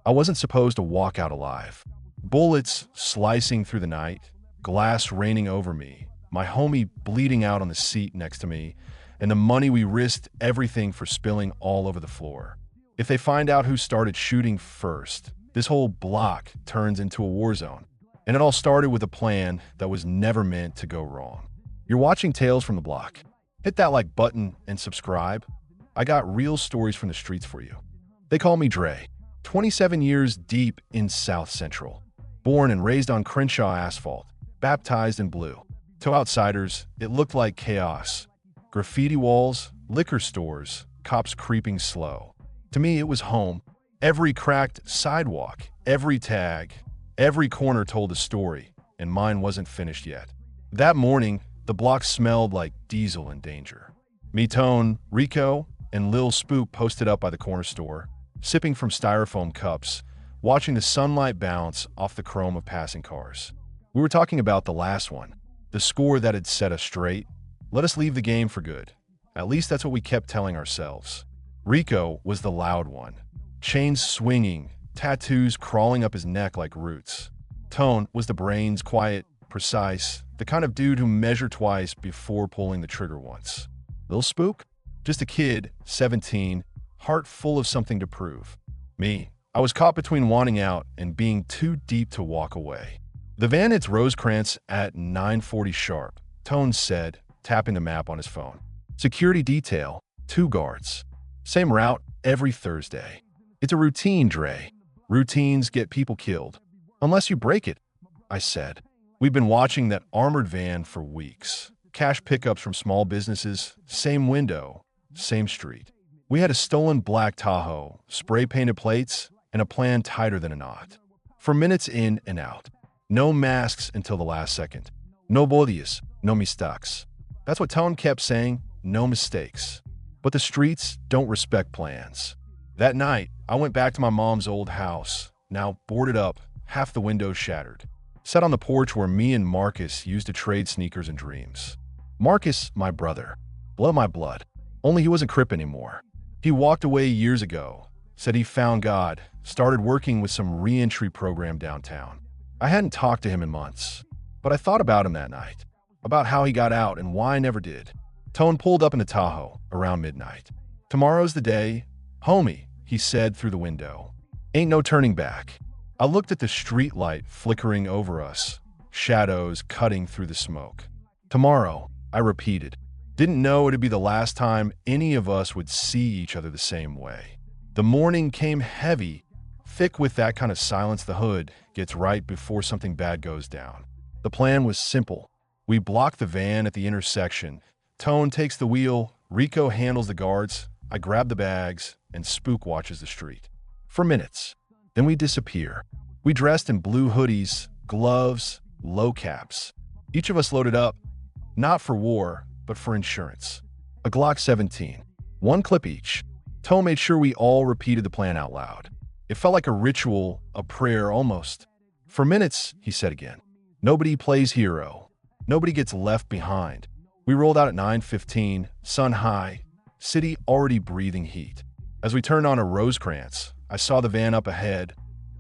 I wasn't supposed to walk out alive. Bullets slicing through the night, glass raining over me, my homie bleeding out on the seat next to me, and the money we risked everything for spilling all over the floor. If they find out who started shooting first, this whole block turns into a war zone. And it all started with a plan that was never meant to go wrong. You're watching Tales from the Block. Hit that like button and subscribe. I got real stories from the streets for you. They call me Dre, 27 years deep in South Central. Born and raised on Crenshaw asphalt, baptized in blue. To outsiders, it looked like chaos. Graffiti walls, liquor stores, cops creeping slow. To me, it was home. Every cracked sidewalk, every tag, every corner told a story, and mine wasn't finished yet. That morning, the block smelled like diesel and danger. Me, Tone, Rico, and Lil Spook posted up by the corner store, sipping from styrofoam cups, watching the sunlight bounce off the chrome of passing cars. We were talking about the last one, the score that had set us straight. Let us leave the game for good. At least that's what we kept telling ourselves. Rico was the loud one, chains swinging, tattoos crawling up his neck like roots. Tone was the brains, quiet, precise, the kind of dude who measured twice before pulling the trigger once. Lil Spook? Just a kid, 17, heart full of something to prove. Me, I was caught between wanting out and being too deep to walk away. The van hits Rosecrans at 9:40 sharp, Tone said, tapping the map on his phone. Security detail, 2 guards. Same route every Thursday. It's a routine, Dre. Routines get people killed. Unless you break it, I said. We've been watching that armored van for weeks. Cash pickups from small businesses, same window, same street. We had a stolen black Tahoe, spray-painted plates, and a plan tighter than a knot. For minutes in and out. No masks until the last second. No bodies, no mistakes. That's what Tone kept saying, no mistakes. But the streets don't respect plans. That night, I went back to my mom's old house, now boarded up, half the windows shattered. Sat on the porch where me and Marcus used to trade sneakers and dreams. Marcus, my brother. Blood my blood. Only he wasn't Crip anymore. He walked away years ago, said he found God, started working with some re-entry program downtown. I hadn't talked to him in months, but I thought about him that night, about how he got out and why I never did. Tone pulled up in the Tahoe around midnight. Tomorrow's the day. Homie, he said through the window. Ain't no turning back. I looked at the street light flickering over us, shadows cutting through the smoke. Tomorrow, I repeated. Didn't know it'd be the last time any of us would see each other the same way. The morning came heavy, thick with that kind of silence the hood gets right before something bad goes down. The plan was simple. We block the van at the intersection. Tone takes the wheel, Rico handles the guards, I grab the bags, and Spook watches the street. For minutes. Then we disappear. We dressed in blue hoodies, gloves, low caps. Each of us loaded up, not for war, but for insurance. A Glock 17. 1 clip each. Tone made sure we all repeated the plan out loud. It felt like a ritual, a prayer almost. For minutes, he said again. Nobody plays hero. Nobody gets left behind. We rolled out at 9:15, sun high, city already breathing heat. As we turned onto Rosecrans, I saw the van up ahead,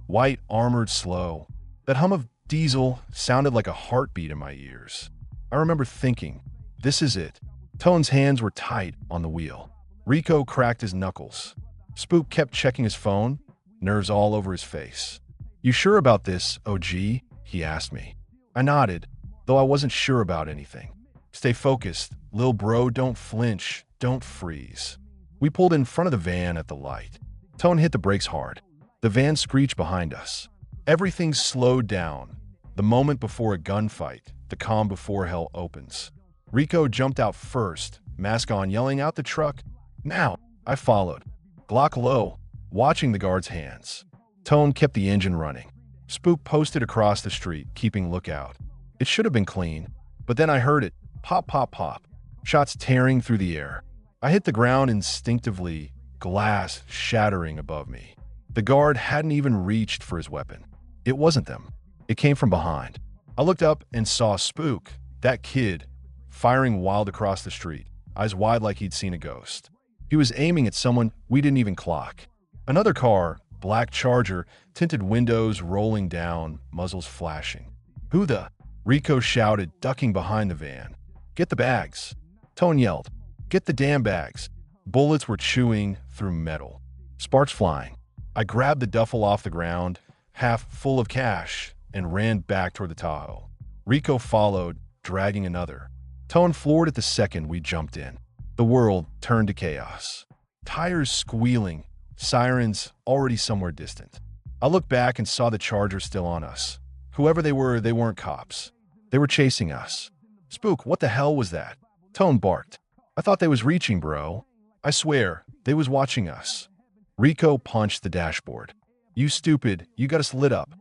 white, armored, slow. That hum of diesel sounded like a heartbeat in my ears. I remember thinking, this is it. Tone's hands were tight on the wheel. Rico cracked his knuckles. Spook kept checking his phone, nerves all over his face. You sure about this, OG? He asked me. I nodded, though I wasn't sure about anything. Stay focused, lil bro, don't flinch, don't freeze. We pulled in front of the van at the light. Tone hit the brakes hard. The van screeched behind us. Everything slowed down. The moment before a gunfight, the calm before hell opens. Rico jumped out first, mask on, yelling out the truck. Now, I followed. Glock low, watching the guard's hands. Tone kept the engine running. Spook posted across the street, keeping lookout. It should have been clean, but then I heard it. Pop, pop, pop. Shots tearing through the air. I hit the ground instinctively, glass shattering above me. The guard hadn't even reached for his weapon. It wasn't them. It came from behind. I looked up and saw Spook, that kid, firing wild across the street, eyes wide like he'd seen a ghost. He was aiming at someone we didn't even clock. Another car, black Charger, tinted windows rolling down, muzzles flashing. "Who the?" Rico shouted, ducking behind the van. "Get the bags." Tone yelled, "Get the damn bags." Bullets were chewing through metal, sparks flying. I grabbed the duffel off the ground, half full of cash, and ran back toward the Tahoe. Rico followed, dragging another. Tone floored at the second we jumped in. The world turned to chaos. Tires squealing, sirens already somewhere distant. I looked back and saw the Charger still on us. Whoever they weren't cops. They were chasing us. "Spook, what the hell was that?" Tone barked. "I thought they was reaching, bro. I swear, they was watching us." Rico punched the dashboard. "You stupid, you got us lit up."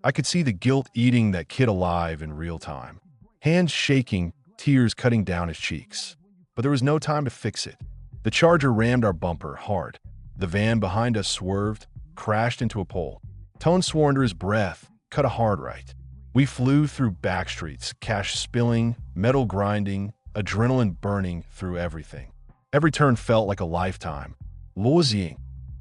I could see the guilt eating that kid alive in real time. Hands shaking, tears cutting down his cheeks. But there was no time to fix it. The Charger rammed our bumper hard. The van behind us swerved, crashed into a pole. Tone swore under his breath, cut a hard right. We flew through back streets, cash spilling, metal grinding, adrenaline burning through everything. Every turn felt like a lifetime. "Luoziing,"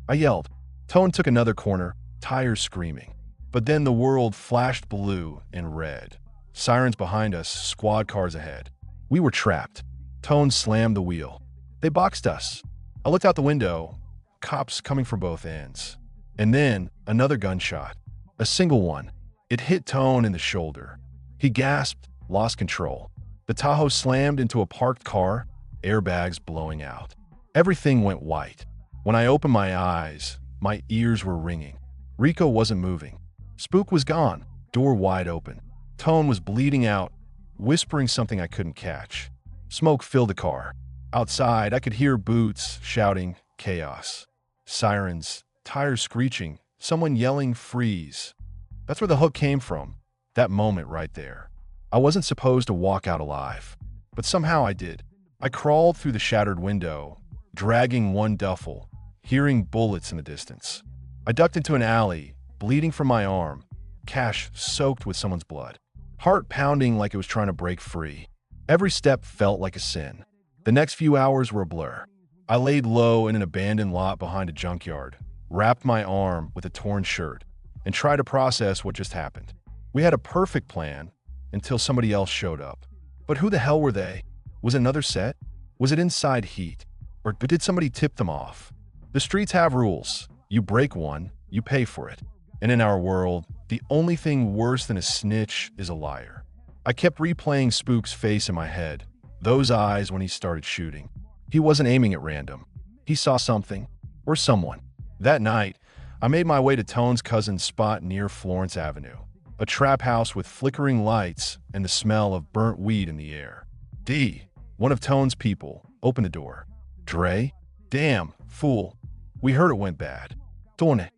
I yelled. Tone took another corner, tires screaming. But then the world flashed blue and red. Sirens behind us, squad cars ahead. We were trapped. Tone slammed the wheel. They boxed us. I looked out the window, cops coming from both ends. And then another gunshot. A single one. It hit Tone in the shoulder. He gasped, lost control. The Tahoe slammed into a parked car, airbags blowing out. Everything went white. When I opened my eyes, my ears were ringing. Rico wasn't moving. Spook was gone, door wide open. Tone was bleeding out, whispering something I couldn't catch. Smoke filled the car. Outside, I could hear boots shouting, chaos. Sirens, tires screeching, someone yelling, "Freeze." That's where the hook came from, that moment right there. I wasn't supposed to walk out alive, but somehow I did. I crawled through the shattered window, dragging one duffel, hearing bullets in the distance. I ducked into an alley, bleeding from my arm, cash soaked with someone's blood, heart pounding like it was trying to break free. Every step felt like a sin. The next few hours were a blur. I laid low in an abandoned lot behind a junkyard, wrapped my arm with a torn shirt, and tried to process what just happened. We had a perfect plan until somebody else showed up. But who the hell were they? Was it another set? Was it inside heat? Or did somebody tip them off? The streets have rules. You break one, you pay for it. And in our world, the only thing worse than a snitch is a liar. I kept replaying Spook's face in my head, those eyes when he started shooting. He wasn't aiming at random. He saw something, or someone. That night, I made my way to Tone's cousin's spot near Florence Avenue, a trap house with flickering lights and the smell of burnt weed in the air. D, one of Tone's people, opened the door. "Dre? Damn, fool. We heard it went bad." "Tone?"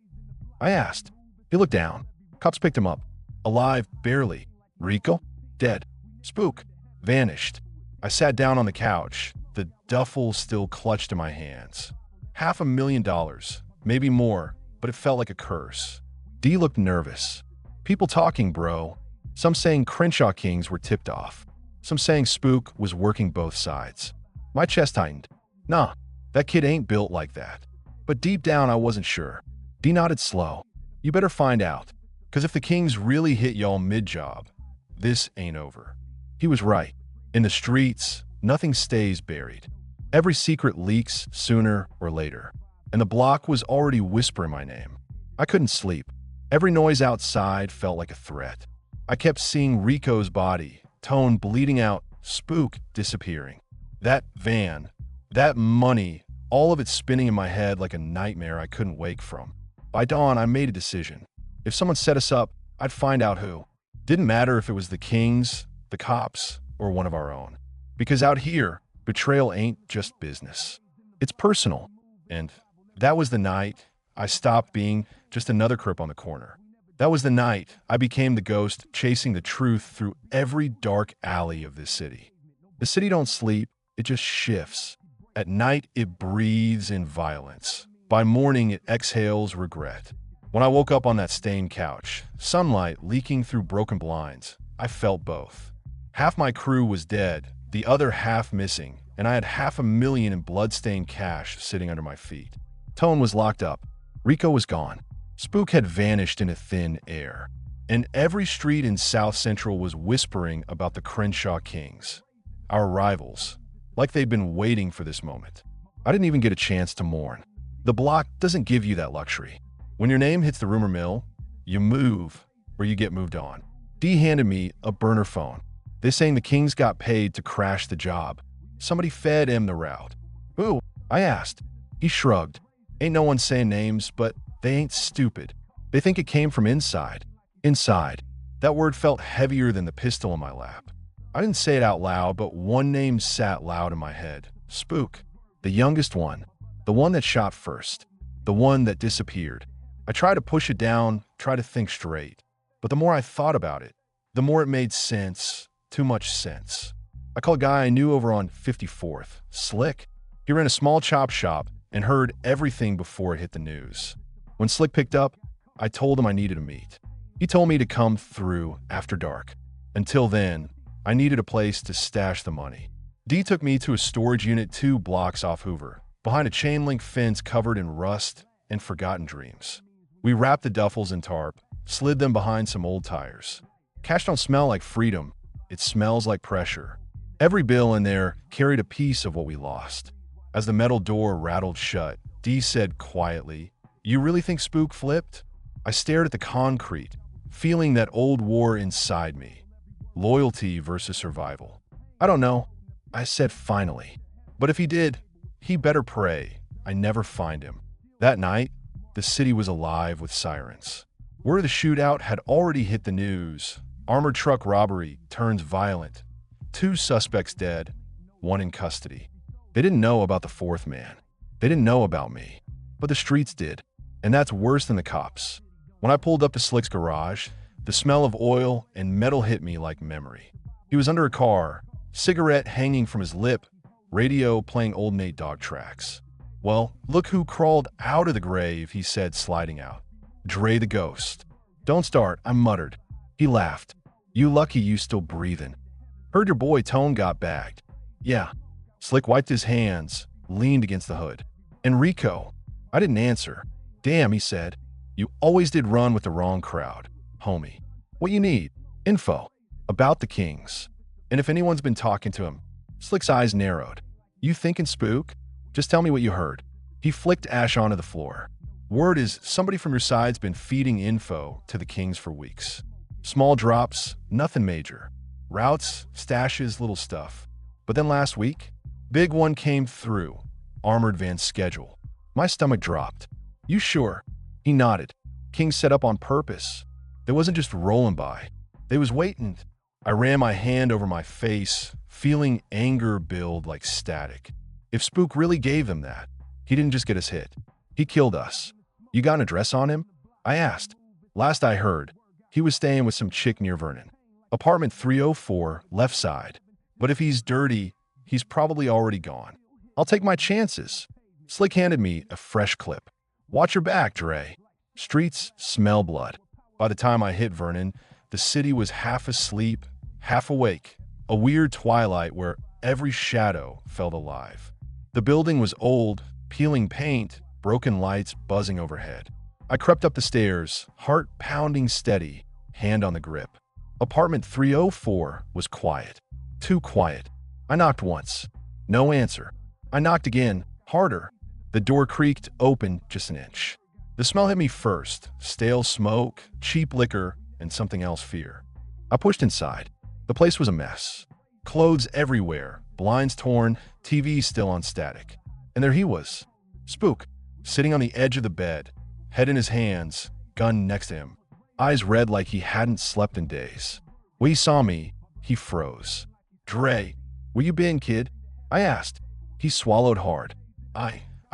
I asked. He looked down. Cops picked him up. Alive, barely. "Rico?" "Dead." "Spook?" "Vanished." I sat down on the couch, the duffel still clutched in my hands. $500,000, maybe more, but it felt like a curse. D looked nervous. "People talking, bro. Some saying Crenshaw Kings were tipped off. Some saying Spook was working both sides." My chest tightened. "Nah, that kid ain't built like that." But deep down, I wasn't sure. D nodded slow. "You better find out, 'cause if the Kings really hit y'all mid-job, this ain't over." He was right. In the streets, nothing stays buried. Every secret leaks sooner or later. And the block was already whispering my name. I couldn't sleep. Every noise outside felt like a threat. I kept seeing Rico's body, Tone bleeding out, Spook disappearing. That van, that money, all of it spinning in my head like a nightmare I couldn't wake from. By dawn, I made a decision. If someone set us up, I'd find out who. Didn't matter if it was the Kings, the cops, or one of our own. Because out here, betrayal ain't just business. It's personal. And that was the night I stopped being just another Crip on the corner. That was the night I became the ghost chasing the truth through every dark alley of this city. The city don't sleep, it just shifts. At night, it breathes in violence. By morning, it exhales regret. When I woke up on that stained couch, sunlight leaking through broken blinds, I felt both. Half my crew was dead, the other half missing, and I had $500,000 in blood-stained cash sitting under my feet. Tone was locked up. Rico was gone. Spook had vanished into thin air, and every street in South Central was whispering about the Crenshaw Kings, our rivals, like they'd been waiting for this moment. I didn't even get a chance to mourn. The block doesn't give you that luxury. When your name hits the rumor mill, you move or you get moved on. Dee handed me a burner phone. They're saying the Kings got paid to crash the job. Somebody fed him the route. Who? I asked. He shrugged. Ain't no one saying names, but they ain't stupid. They think it came from inside. Inside. That word felt heavier than the pistol in my lap. I didn't say it out loud, but one name sat loud in my head. Spook. The youngest one. The one that shot first. The one that disappeared. I tried to push it down, try to think straight. But the more I thought about it, the more it made sense. Too much sense. I called a guy I knew over on 54th. Slick. He ran a small chop shop and heard everything before it hit the news. When Slick picked up, I told him I needed a meet. He told me to come through after dark. Until then, I needed a place to stash the money. D took me to a storage unit 2 blocks off Hoover, behind a chain-link fence covered in rust and forgotten dreams. We wrapped the duffels in tarp, slid them behind some old tires. Cash don't smell like freedom. It smells like pressure. Every bill in there carried a piece of what we lost. As the metal door rattled shut, Dee said quietly, "You really think Spook flipped?" I stared at the concrete, feeling that old war inside me. Loyalty versus survival. I don't know, I said finally. But if he did, he better pray I never find him. That night, the city was alive with sirens. Word of the shootout had already hit the news. Armored truck robbery turns violent. 2 suspects dead, 1 in custody. They didn't know about the 4th man. They didn't know about me. But the streets did. And that's worse than the cops. When I pulled up to Slick's garage, the smell of oil and metal hit me like memory. He was under a car, cigarette hanging from his lip, radio playing old Nate Dogg tracks. "Well, look who crawled out of the grave," he said, sliding out. "Dre the Ghost." "Don't start," I muttered. He laughed. "You lucky you still breathing. Heard your boy Tone got bagged." "Yeah." Slick wiped his hands, leaned against the hood. "Enrico." I didn't answer. "Damn," he said. "You always did run with the wrong crowd, homie. What you need? Info. About the Kings. And if anyone's been talking to him." Slick's eyes narrowed. "You thinking Spook? Just tell me what you heard." He flicked ash onto the floor. "Word is somebody from your side's been feeding info to the Kings for weeks. Small drops, nothing major. Routes, stashes, little stuff. But then last week, big one came through. Armored van schedule." My stomach dropped. "You sure?" He nodded. "Kings set up on purpose. They wasn't just rolling by. They was waiting." I ran my hand over my face, feeling anger build like static. If Spook really gave them that, he didn't just get us hit. He killed us. "You got an address on him?" I asked. "Last I heard, he was staying with some chick near Vernon. Apartment 304, left side. But if he's dirty, he's probably already gone. I'll take my chances." Slick handed me a fresh clip. "Watch your back, Dre. Streets smell blood." By the time I hit Vernon, the city was half asleep, half awake, a weird twilight where every shadow felt alive. The building was old, peeling paint, broken lights buzzing overhead. I crept up the stairs, heart pounding steady, hand on the grip. Apartment 304 was quiet. Too quiet. I knocked once. No answer. I knocked again, harder. The door creaked open just an inch. The smell hit me first. Stale smoke, cheap liquor, and something else, fear. I pushed inside. The place was a mess. Clothes everywhere, blinds torn, TV still on static. And there he was. Spook, sitting on the edge of the bed, head in his hands, gun next to him. Eyes red like he hadn't slept in days. When he saw me, he froze. "Dre, where you been, kid?" I asked. He swallowed hard.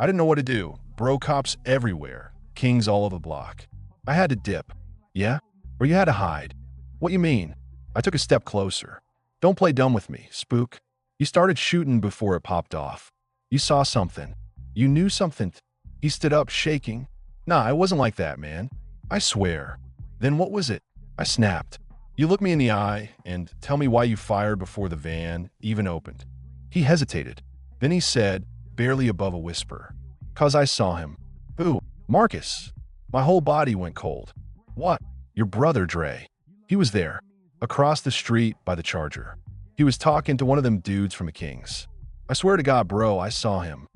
I didn't know what to do. Bro cops everywhere. Kings all over the block. I had to dip. "Yeah? Or you had to hide?" "What you mean?" I took a step closer. "Don't play dumb with me, Spook. You started shooting before it popped off. You saw something. You knew something." He stood up, shaking. "Nah, it wasn't like that, man. I swear." "Then what was it?" I snapped. "You look me in the eye and tell me why you fired before the van even opened." He hesitated. Then he said, barely above a whisper, "'Cause I saw him." "Who?" "Marcus." My whole body went cold. What? Your brother, Dre. He was there, across the street by the Charger. He was talking to one of them dudes from the Kings. I swear to God, bro, I saw him.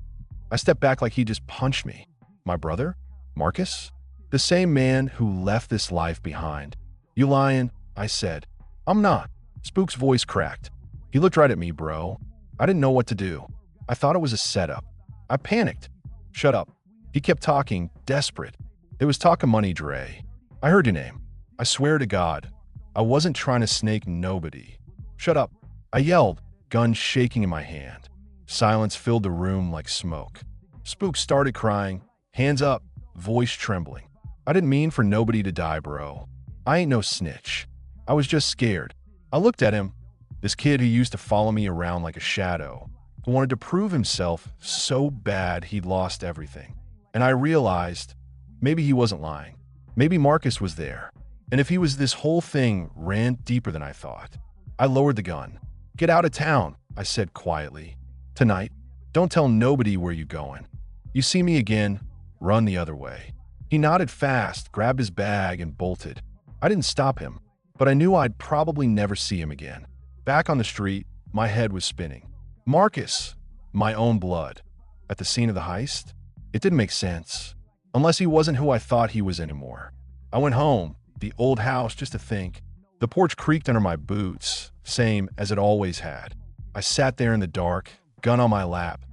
I stepped back like he just punched me. My brother? Marcus? The same man who left this life behind. You lying? I said. I'm not. Spook's voice cracked. He looked right at me, bro. I didn't know what to do. I thought it was a setup. I panicked. Shut up. He kept talking, desperate. It was talk of money, Dre. I heard your name. I swear to God. I wasn't trying to snake nobody. Shut up. I yelled, gun shaking in my hand. Silence filled the room like smoke. Spook started crying, hands up, voice trembling. I didn't mean for nobody to die, bro. I ain't no snitch. I was just scared. I looked at him, this kid who used to follow me around like a shadow, who wanted to prove himself so bad he'd lost everything. And I realized maybe he wasn't lying. Maybe Marcus was there. And if he was, this whole thing ran deeper than I thought. I lowered the gun. Get out of town, I said quietly. Tonight, don't tell nobody where you going. You see me again, run the other way. He nodded fast, grabbed his bag, and bolted. I didn't stop him, but I knew I'd probably never see him again. Back on the street, my head was spinning. Marcus, my own blood. At the scene of the heist? It didn't make sense. Unless he wasn't who I thought he was anymore. I went home, the old house, just to think. The porch creaked under my boots, same as it always had. I sat there in the dark, gun on my lap,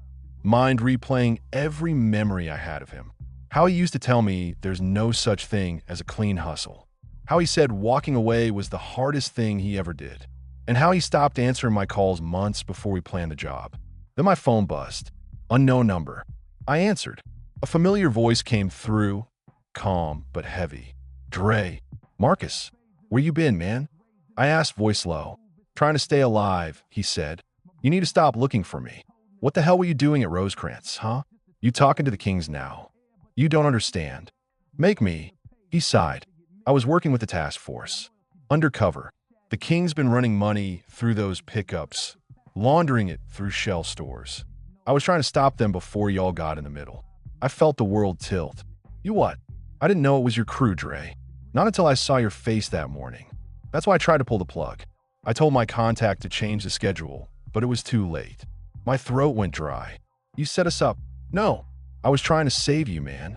mind replaying every memory I had of him. How he used to tell me there's no such thing as a clean hustle. How he said walking away was the hardest thing he ever did. And how he stopped answering my calls months before we planned the job. Then my phone buzzed. Unknown number. I answered. A familiar voice came through, calm but heavy. Dre. Marcus. Where you been, man? I asked, voice low. Trying to stay alive, he said. You need to stop looking for me. What the hell were you doing at Rosecrans, huh? You talking to the Kings now. You don't understand. Make me. He sighed. I was working with the task force. Undercover. The King's been running money through those pickups, laundering it through shell stores. I was trying to stop them before y'all got in the middle. I felt the world tilt. You what? I didn't know it was your crew, Dre. Not until I saw your face that morning. That's why I tried to pull the plug. I told my contact to change the schedule, but it was too late. My throat went dry. You set us up. No, I was trying to save you, man.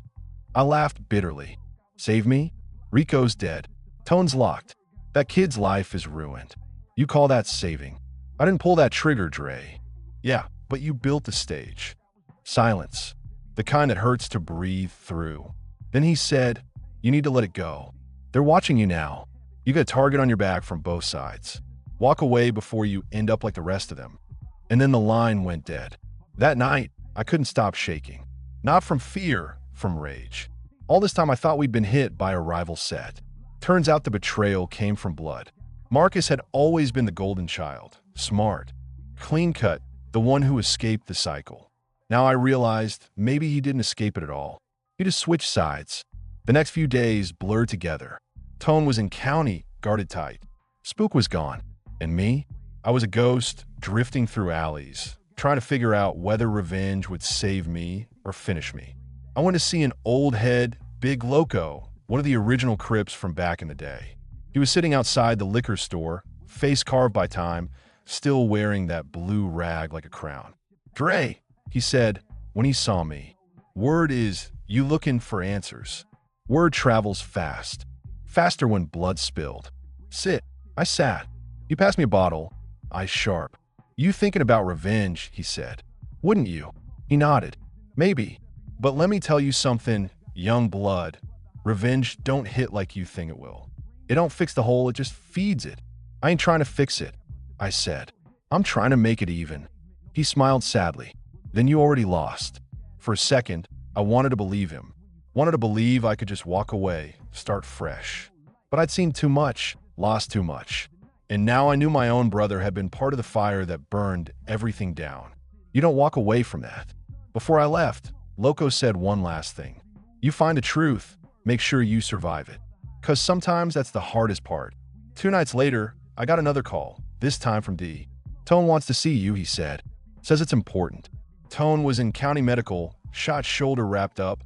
I laughed bitterly. Save me? Rico's dead. Tone's locked. That kid's life is ruined. You call that saving? I didn't pull that trigger, Dre. Yeah, but you built the stage. Silence. The kind that hurts to breathe through. Then he said, you need to let it go. They're watching you now. You got a target on your back from both sides. Walk away before you end up like the rest of them. And then the line went dead. That night, I couldn't stop shaking. Not from fear, from rage. All this time I thought we'd been hit by a rival set. Turns out the betrayal came from blood. Marcus had always been the golden child. Smart. Clean-cut, the one who escaped the cycle. Now I realized maybe he didn't escape it at all. He just switched sides. The next few days blurred together. Tone was in county, guarded tight. Spook was gone. And me? I was a ghost, drifting through alleys, trying to figure out whether revenge would save me or finish me. I went to see an old head, Big Loco, one of the original Crips from back in the day. He was sitting outside the liquor store, face carved by time, still wearing that blue rag like a crown. Dre, he said when he saw me. Word is, you looking for answers. Word travels fast. Faster when blood spilled. Sit. I sat. He passed me a bottle, eyes sharp. You thinking about revenge, he said. Wouldn't you? He nodded. Maybe. But let me tell you something, young blood. Revenge don't hit like you think it will. It don't fix the hole, it just feeds it. I ain't trying to fix it, I said. I'm trying to make it even. He smiled sadly. Then you already lost. For a second, I wanted to believe him. Wanted to believe I could just walk away, start fresh. But I'd seen too much, lost too much. And now I knew my own brother had been part of the fire that burned everything down. You don't walk away from that. Before I left, Loco said one last thing. You find the truth, make sure you survive it. 'Cause sometimes that's the hardest part. 2 nights later, I got another call, this time from D. Tone wants to see you, he said. Says it's important. Tone was in county medical, shot shoulder wrapped up,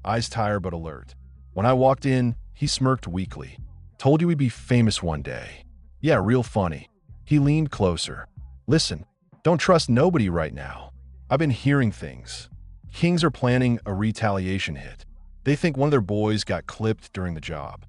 eyes tired but alert. When I walked in, he smirked weakly. Told you we'd be famous one day. Yeah, real funny. He leaned closer. Listen, don't trust nobody right now. I've been hearing things. Kings are planning a retaliation hit. They think one of their boys got clipped during the job.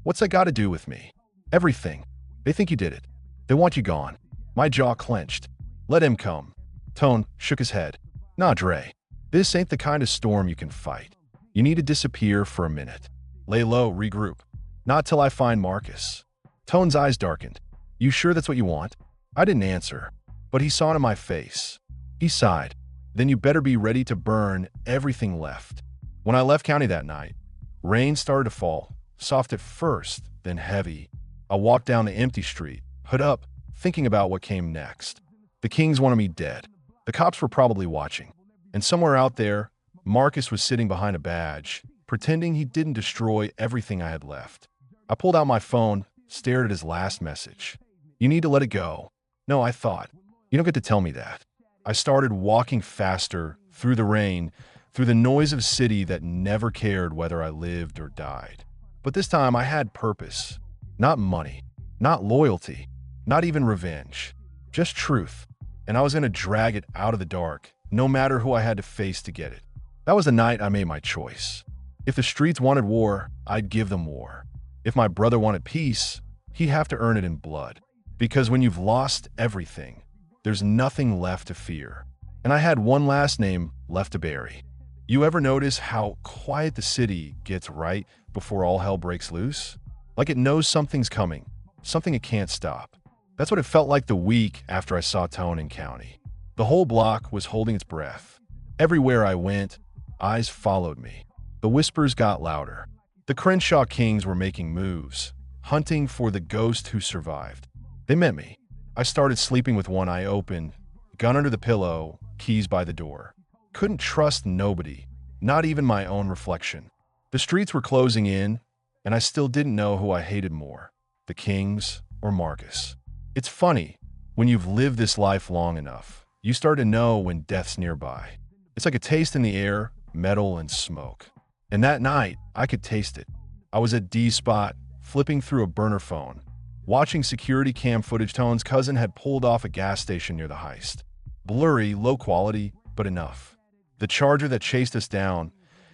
What's that got to do with me? Everything. They think you did it. They want you gone. My jaw clenched. Let him come. Tone shook his head. Nah, Dre. This ain't the kind of storm you can fight. You need to disappear for a minute. Lay low, regroup. Not till I find Marcus. Tone's eyes darkened. You sure that's what you want? I didn't answer, but he saw it in my face. He sighed. Then you better be ready to burn everything left. When I left county that night, rain started to fall, soft at first, then heavy. I walked down the empty street, hood up, thinking about what came next. The Kings wanted me dead. The cops were probably watching. And somewhere out there, Marcus was sitting behind a badge, pretending he didn't destroy everything I had left. I pulled out my phone, stared at his last message. You need to let it go. No, I thought. You don't get to tell me that. I started walking faster, through the rain, through the noise of a city that never cared whether I lived or died. But this time I had purpose. Not money, not loyalty, not even revenge. Just truth. And I was going to drag it out of the dark, no matter who I had to face to get it. That was the night I made my choice. If the streets wanted war, I'd give them war. If my brother wanted peace, he'd have to earn it in blood. Because when you've lost everything, there's nothing left to fear. And I had one last name left to bury. You ever notice how quiet the city gets right before all hell breaks loose? Like it knows something's coming, something it can't stop. That's what it felt like the week after I saw Tone in county. The whole block was holding its breath. Everywhere I went, eyes followed me. The whispers got louder. The Crenshaw Kings were making moves, hunting for the ghost who survived. They met me. I started sleeping with one eye open, gun under the pillow, keys by the door. Couldn't trust nobody, not even my own reflection. The streets were closing in, and I still didn't know who I hated more, the Kings or Marcus. It's funny, when you've lived this life long enough, you start to know when death's nearby. It's like a taste in the air, metal and smoke. And that night, I could taste it. I was at D's spot, flipping through a burner phone, watching security cam footage Tone's cousin had pulled off a gas station near the Heist. Blurry, low quality, but enough. The Charger that chased us down,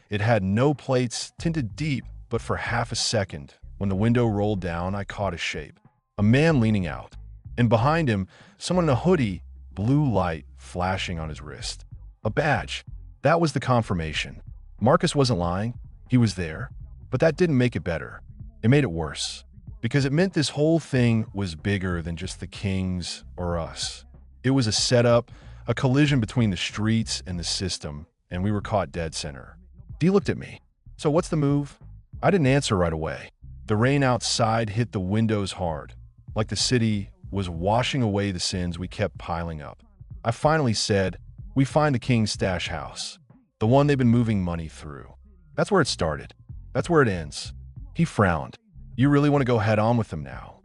it had no plates, tinted deep, but for half a second, when the window rolled down, I caught a shape. A man leaning out. And behind him, someone in a hoodie, blue light flashing on his wrist. A badge. That was the confirmation. Marcus wasn't lying. He was there. But that didn't make it better. It made it worse. Because it meant this whole thing was bigger than just the Kings or us. It was a setup, a collision between the streets and the system, and we were caught dead center. Dee looked at me. So what's the move? I didn't answer right away. The rain outside hit the windows hard, like the city was washing away the sins we kept piling up. I finally said, we find the King's stash house, the one they've been moving money through. That's where it started. That's where it ends. He frowned. You really want to go head on with them now?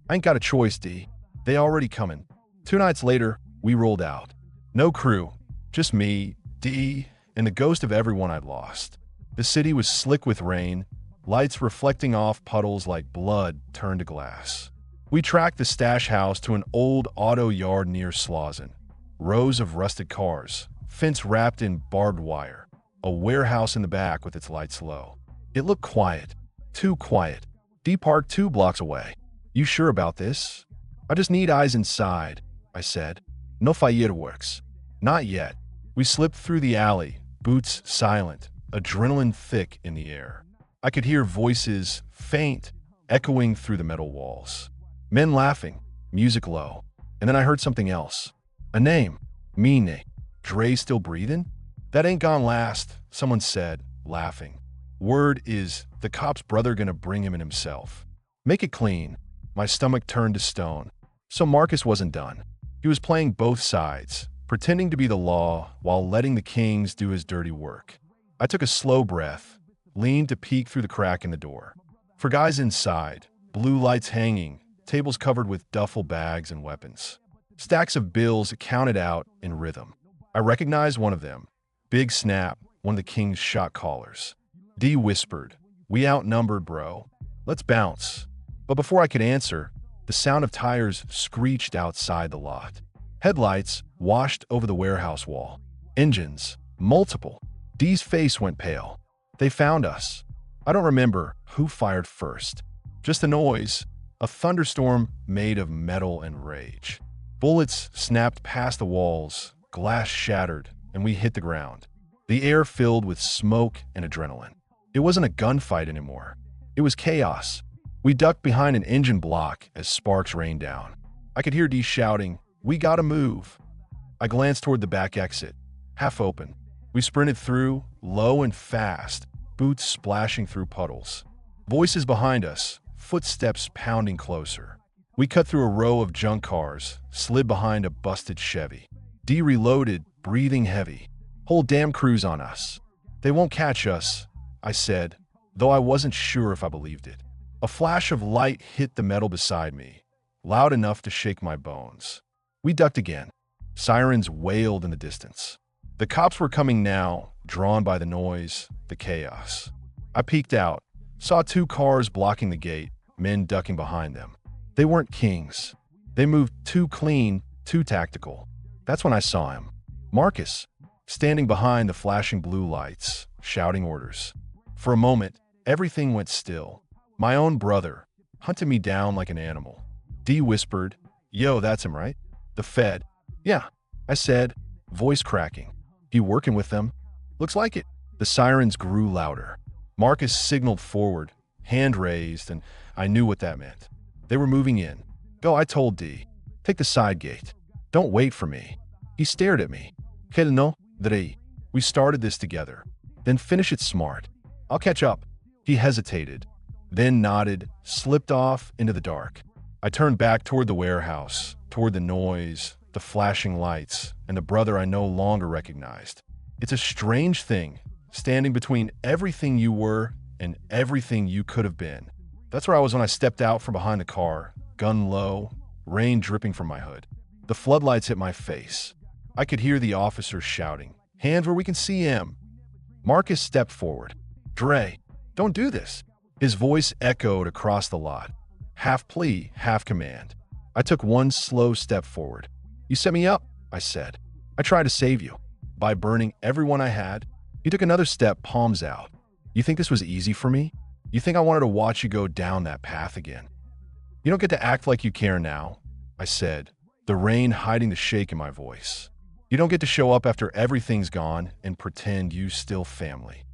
I ain't got a choice, D. They already coming. 2 nights later, we rolled out. No crew, just me, D, and the ghost of everyone I'd lost. The city was slick with rain, lights reflecting off puddles like blood turned to glass. We tracked the stash house to an old auto yard near Slauson. Rows of rusted cars, fence wrapped in barbed wire, a warehouse in the back with its lights low. It looked quiet, too quiet. D parked 2 blocks away. You sure about this? I just need eyes inside, I said. No fireworks. Not yet. We slipped through the alley, boots silent, adrenaline thick in the air. I could hear voices, faint, echoing through the metal walls. Men laughing, music low. And then I heard something else. A name. Mine. Dre still breathing? That ain't gone last, someone said, laughing. Word is, the cop's brother gonna bring him in himself. Make it clean. My stomach turned to stone. So Marcus wasn't done. He was playing both sides, pretending to be the law while letting the Kings do his dirty work. I took a slow breath, leaned to peek through the crack in the door. For guys inside, blue lights hanging, tables covered with duffel bags and weapons. Stacks of bills counted out in rhythm. I recognized one of them. Big Snap, one of the King's shot callers. D whispered, We outnumbered, bro. Let's bounce. But before I could answer, the sound of tires screeched outside the lot. Headlights washed over the warehouse wall. Engines, multiple. Dee's face went pale. They found us. I don't remember who fired first. Just a noise, a thunderstorm made of metal and rage. Bullets snapped past the walls, glass shattered, and we hit the ground. The air filled with smoke and adrenaline. It wasn't a gunfight anymore. It was chaos. We ducked behind an engine block as sparks rained down. I could hear Dee shouting, "We gotta move." I glanced toward the back exit, half open. We sprinted through, low and fast, boots splashing through puddles. Voices behind us, footsteps pounding closer. We cut through a row of junk cars, slid behind a busted Chevy. Dee reloaded, breathing heavy. "Whole damn crew's on us." "They won't catch us," I said, though I wasn't sure if I believed it. A flash of light hit the metal beside me, loud enough to shake my bones. We ducked again. Sirens wailed in the distance. The cops were coming now, drawn by the noise, the chaos. I peeked out, saw 2 cars blocking the gate, men ducking behind them. They weren't kings. They moved too clean, too tactical. That's when I saw him. Marcus, standing behind the flashing blue lights, shouting orders. For a moment, everything went still. My own brother hunted me down like an animal. Dee whispered, "Yo, that's him, right?" "The Fed." "Yeah," I said, voice cracking. "He working with them?" "Looks like it." The sirens grew louder. Marcus signaled forward, hand raised, and I knew what that meant. They were moving in. "Go," I told Dee. "Take the side gate. Don't wait for me." He stared at me. "Hell no, Dre. We started this together. Then finish it smart. I'll catch up." He hesitated, then nodded, slipped off into the dark. I turned back toward the warehouse, toward the noise, the flashing lights, and the brother I no longer recognized. It's a strange thing, standing between everything you were and everything you could have been. That's where I was when I stepped out from behind the car, gun low, rain dripping from my hood. The floodlights hit my face. I could hear the officers shouting, "Hands where we can see him." Marcus stepped forward. "Dre, don't do this." His voice echoed across the lot, half plea, half command. I took one slow step forward. "You set me up," I said. "I tried to save you by burning everyone I had." He took another step, palms out. "You think this was easy for me? You think I wanted to watch you go down that path again? You don't get to act like you care now," I said, the rain hiding the shake in my voice. "You don't get to show up after everything's gone and pretend you still family.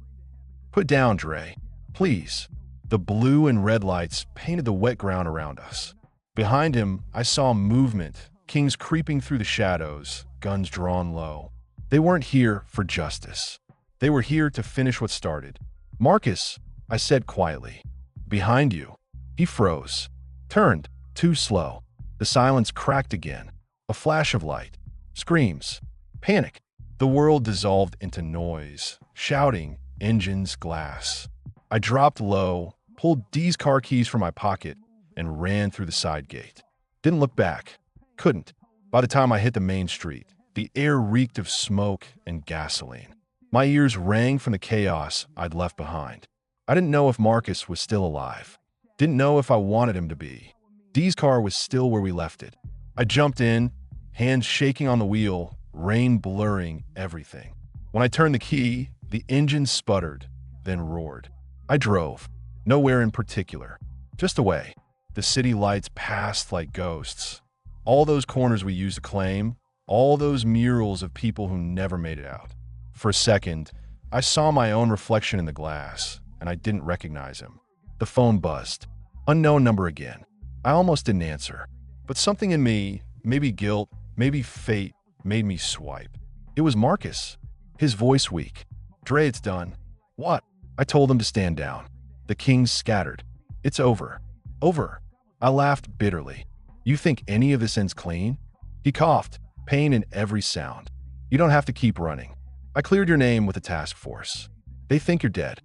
Put down, Dre. Please." The blue and red lights painted the wet ground around us. Behind him, I saw movement, kings creeping through the shadows, guns drawn low. They weren't here for justice. They were here to finish what started. "Marcus," I said quietly. "Behind you." He froze, turned, too slow. The silence cracked again. A flash of light. Screams. Panic. The world dissolved into noise, shouting, engines, glass. I dropped low, pulled Dee's car keys from my pocket, and ran through the side gate. Didn't look back. Couldn't. By the time I hit the main street, the air reeked of smoke and gasoline. My ears rang from the chaos I'd left behind. I didn't know if Marcus was still alive. Didn't know if I wanted him to be. Dee's car was still where we left it. I jumped in, hands shaking on the wheel, rain blurring everything. When I turned the key, the engine sputtered, then roared. I drove. Nowhere in particular. Just away. The city lights passed like ghosts. All those corners we used to claim, all those murals of people who never made it out. For a second, I saw my own reflection in the glass, and I didn't recognize him. The phone buzzed. Unknown number again. I almost didn't answer. But something in me, maybe guilt, maybe fate, made me swipe. It was Marcus. His voice weak. "Dre, it's done." "What?" I told him to stand down. The kings scattered. "It's over." "Over." I laughed bitterly. "You think any of this ends clean?" He coughed, pain in every sound. "You don't have to keep running. I cleared your name with the task force. They think you're dead."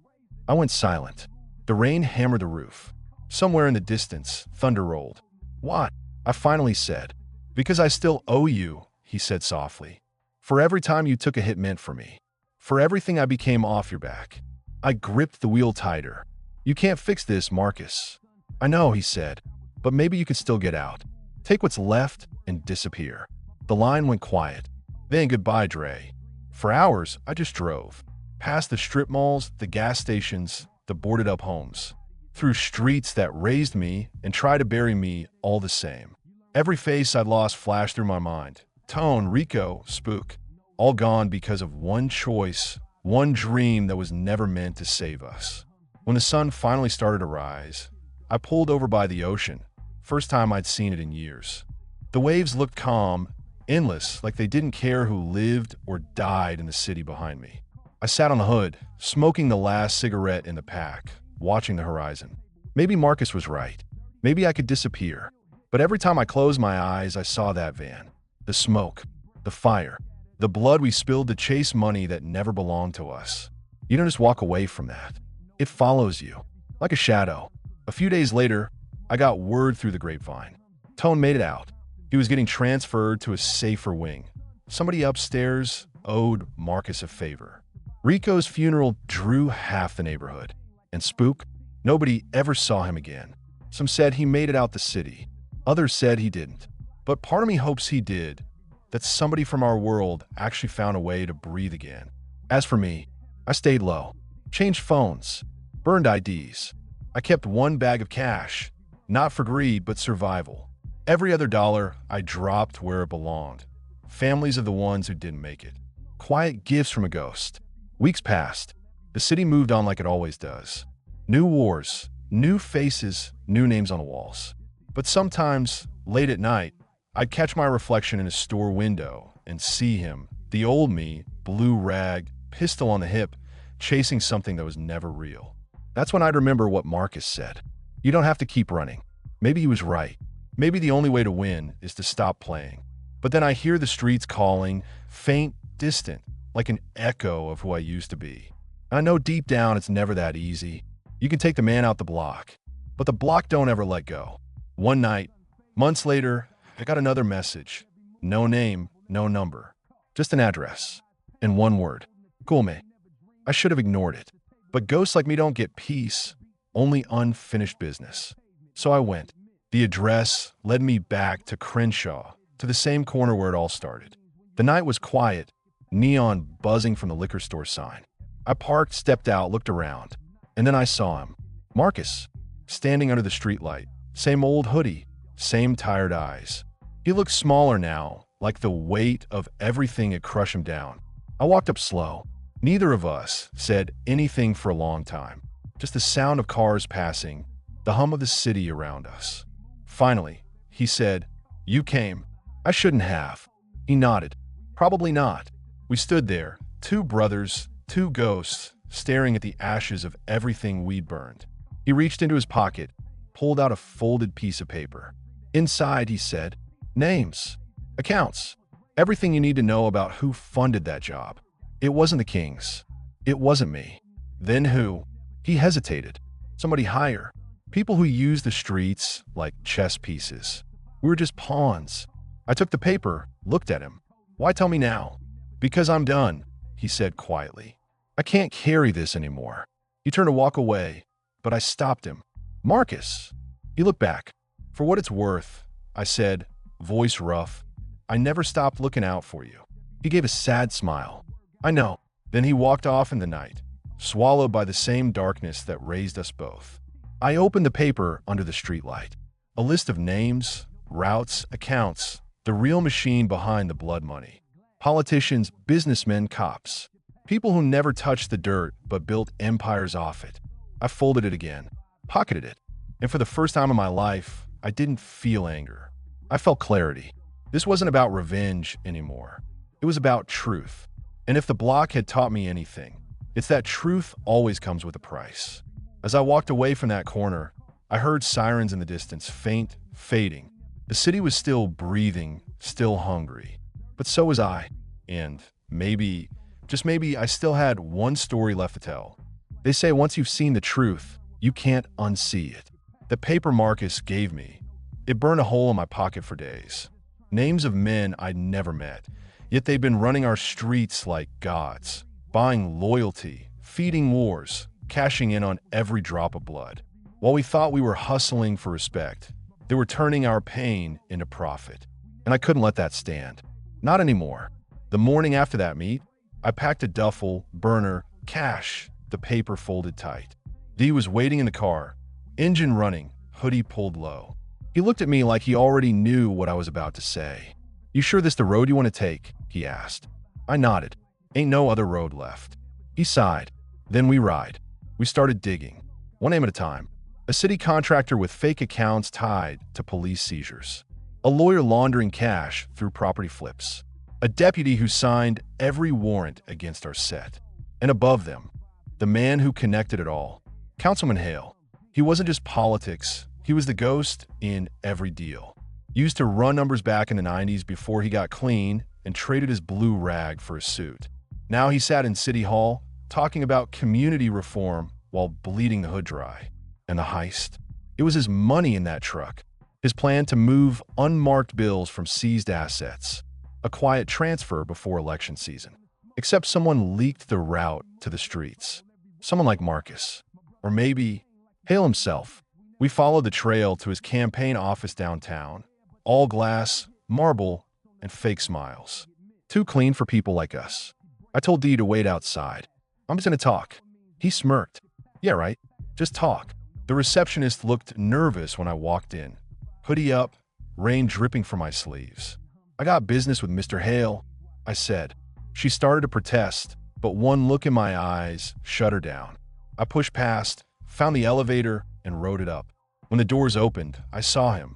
I went silent. The rain hammered the roof. Somewhere in the distance, thunder rolled. "What?" I finally said. "Because I still owe you," he said softly. "For every time you took a hit meant for me. For everything I became off your back." I gripped the wheel tighter. "You can't fix this, Marcus." "I know," he said, "but maybe you can still get out. Take what's left and disappear." The line went quiet. Then goodbye, Dre. For hours, I just drove. Past the strip malls, the gas stations, the boarded-up homes. Through streets that raised me and tried to bury me all the same. Every face I'd lost flashed through my mind. Tone, Rico, Spook. All gone because of one choice, one dream that was never meant to save us. When the sun finally started to rise, I pulled over by the ocean. First time I'd seen it in years. The waves looked calm, endless, like they didn't care who lived or died in the city behind me. I sat on the hood, smoking the last cigarette in the pack, watching the horizon. Maybe Marcus was right. Maybe I could disappear. But every time I closed my eyes, I saw that van. The smoke, the fire, the blood we spilled to chase money that never belonged to us. You don't just walk away from that. It follows you, like a shadow. A few days later, I got word through the grapevine. Tone made it out. He was getting transferred to a safer wing. Somebody upstairs owed Marcus a favor. Rico's funeral drew half the neighborhood. And Spook, nobody ever saw him again. Some said he made it out the city. Others said he didn't. But part of me hopes he did, that somebody from our world actually found a way to breathe again. As for me, I stayed low, changed phones, burned IDs. I kept one bag of cash, not for greed, but survival. Every other dollar I dropped where it belonged. Families of the ones who didn't make it. Quiet gifts from a ghost. Weeks passed. The city moved on like it always does. New wars, new faces, new names on the walls. But sometimes, late at night, I'd catch my reflection in a store window and see him, the old me, blue rag, pistol on the hip, chasing something that was never real. That's when I'd remember what Marcus said. You don't have to keep running. Maybe he was right. Maybe the only way to win is to stop playing. But then I hear the streets calling, faint, distant, like an echo of who I used to be. I know deep down it's never that easy. You can take the man out the block, but the block don't ever let go. One night, months later, I got another message. No name, no number. Just an address. And one word. Kulme. I should have ignored it. But ghosts like me don't get peace, only unfinished business. So I went. The address led me back to Crenshaw, to the same corner where it all started. The night was quiet, neon buzzing from the liquor store sign. I parked, stepped out, looked around, and then I saw him. Marcus, standing under the streetlight. Same old hoodie, same tired eyes. He looked smaller now, like the weight of everything had crushed him down. I walked up slow. Neither of us said anything for a long time. Just the sound of cars passing, the hum of the city around us. Finally, he said, "You came." I shouldn't have. He nodded. Probably not. We stood there, two brothers, two ghosts, staring at the ashes of everything we'd burned. He reached into his pocket, pulled out a folded piece of paper. Inside, he said, names, accounts, everything you need to know about who funded that job. It wasn't the Kings. It wasn't me. Then who? He hesitated. Somebody higher. People who used the streets like chess pieces. We were just pawns. I took the paper, looked at him. Why tell me now? Because I'm done, he said quietly. I can't carry this anymore. He turned to walk away, but I stopped him. Marcus. He looked back. For what it's worth, I said, voice rough, I never stopped looking out for you. He gave a sad smile. I know. Then he walked off in the night, swallowed by the same darkness that raised us both. I opened the paper under the streetlight. A list of names, routes, accounts, the real machine behind the blood money. Politicians, businessmen, cops. People who never touched the dirt but built empires off it. I folded it again, pocketed it, and for the first time in my life, I didn't feel anger. I felt clarity. This wasn't about revenge anymore. It was about truth. And if the block had taught me anything, it's that truth always comes with a price. As I walked away from that corner, I heard sirens in the distance, faint, fading. The city was still breathing, still hungry. But so was I. And maybe, just maybe, I still had one story left to tell. They say once you've seen the truth, you can't unsee it. The paper Marcus gave me, it burned a hole in my pocket for days. Names of men I'd never met, yet they'd been running our streets like gods, buying loyalty, feeding wars, cashing in on every drop of blood. While we thought we were hustling for respect, they were turning our pain into profit. And I couldn't let that stand. Not anymore. The morning after that meet, I packed a duffel, burner, cash, the paper folded tight. D was waiting in the car, engine running, hoodie pulled low. He looked at me like he already knew what I was about to say. "You sure this the road you want to take?" he asked. I nodded. "Ain't no other road left." He sighed. "Then we ride." We started digging, one name at a time. A city contractor with fake accounts tied to police seizures. A lawyer laundering cash through property flips. A deputy who signed every warrant against our set. And above them, the man who connected it all, Councilman Hale. He wasn't just politics, he was the ghost in every deal. Used to run numbers back in the 90s before he got clean and traded his blue rag for a suit. Now he sat in City Hall talking about community reform while bleeding the hood dry. And the heist? It was his money in that truck. His plan to move unmarked bills from seized assets. A quiet transfer before election season. Except someone leaked the route to the streets. Someone like Marcus. Or maybe Hale himself. We followed the trail to his campaign office downtown. All glass, marble, and fake smiles. Too clean for people like us. I told Dee to wait outside. "I'm just gonna talk." He smirked. "Yeah, right. Just talk." The receptionist looked nervous when I walked in. Hoodie up, rain dripping from my sleeves. "I got business with Mr. Hale," I said. She started to protest, but one look in my eyes shut her down. I pushed past, found the elevator, and rode it up. When the doors opened, I saw him.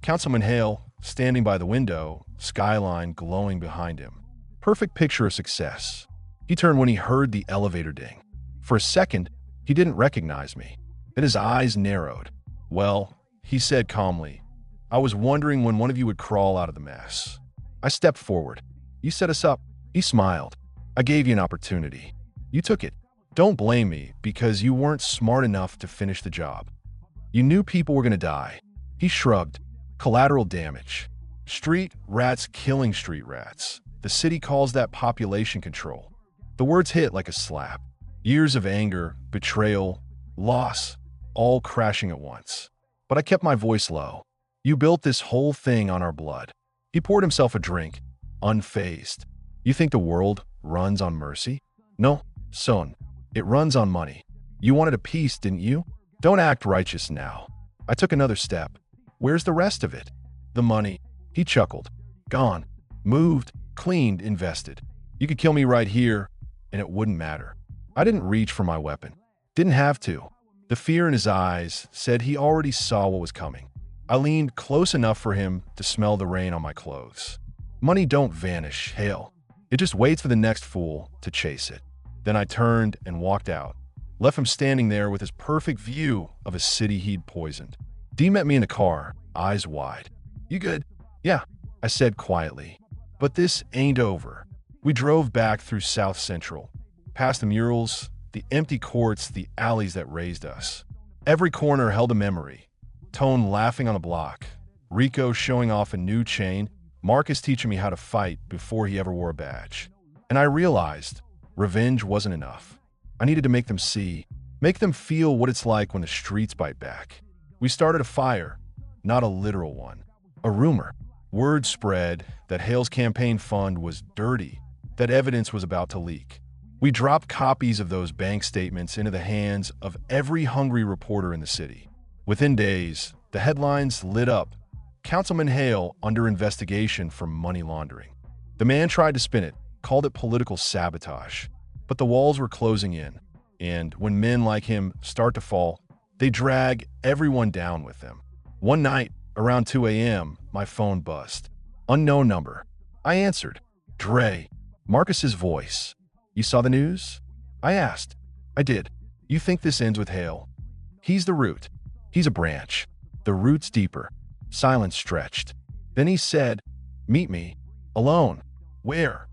Councilman Hale, standing by the window, skyline glowing behind him. Perfect picture of success. He turned when he heard the elevator ding. For a second, he didn't recognize me. Then his eyes narrowed. "Well," he said calmly, "I was wondering when one of you would crawl out of the mess." I stepped forward. "You set us up." He smiled. "I gave you an opportunity. You took it. Don't blame me because you weren't smart enough to finish the job. You knew people were going to die." He shrugged. "Collateral damage. Street rats killing street rats. The city calls that population control." The words hit like a slap. Years of anger, betrayal, loss, all crashing at once. But I kept my voice low. "You built this whole thing on our blood." He poured himself a drink, unfazed. "You think the world runs on mercy?" "No, son. It runs on money. You wanted a piece, didn't you? Don't act righteous now." I took another step. "Where's the rest of it?" "The money." He chuckled. "Gone. Moved, cleaned, invested. You could kill me right here, and it wouldn't matter." I didn't reach for my weapon. Didn't have to. The fear in his eyes said he already saw what was coming. I leaned close enough for him to smell the rain on my clothes. Money don't vanish, Hale. It just waits for the next fool to chase it. Then I turned and walked out. Left him standing there with his perfect view of a city he'd poisoned. Dee met me in the car, eyes wide. "You good?" "Yeah," I said quietly. "But this ain't over." We drove back through South Central, past the murals, the empty courts, the alleys that raised us. Every corner held a memory. Tone laughing on a block, Rico showing off a new chain, Marcus teaching me how to fight before he ever wore a badge. And I realized revenge wasn't enough. I needed to make them see, make them feel what it's like when the streets bite back. We started a fire, not a literal one. A rumor. Word spread that Hale's campaign fund was dirty, that evidence was about to leak. We dropped copies of those bank statements into the hands of every hungry reporter in the city. Within days, the headlines lit up. Councilman Hale under investigation for money laundering. The man tried to spin it, called it political sabotage. But the walls were closing in, and when men like him start to fall, they drag everyone down with them. One night, around 2 a.m., my phone buzzed. Unknown number. I answered. Dre. Marcus's voice. "You saw the news?" I asked. "I did." "You think this ends with Hale?" "He's the root. He's a branch. The root's deeper." Silence stretched. Then he said, "Meet me. Alone." "Where?"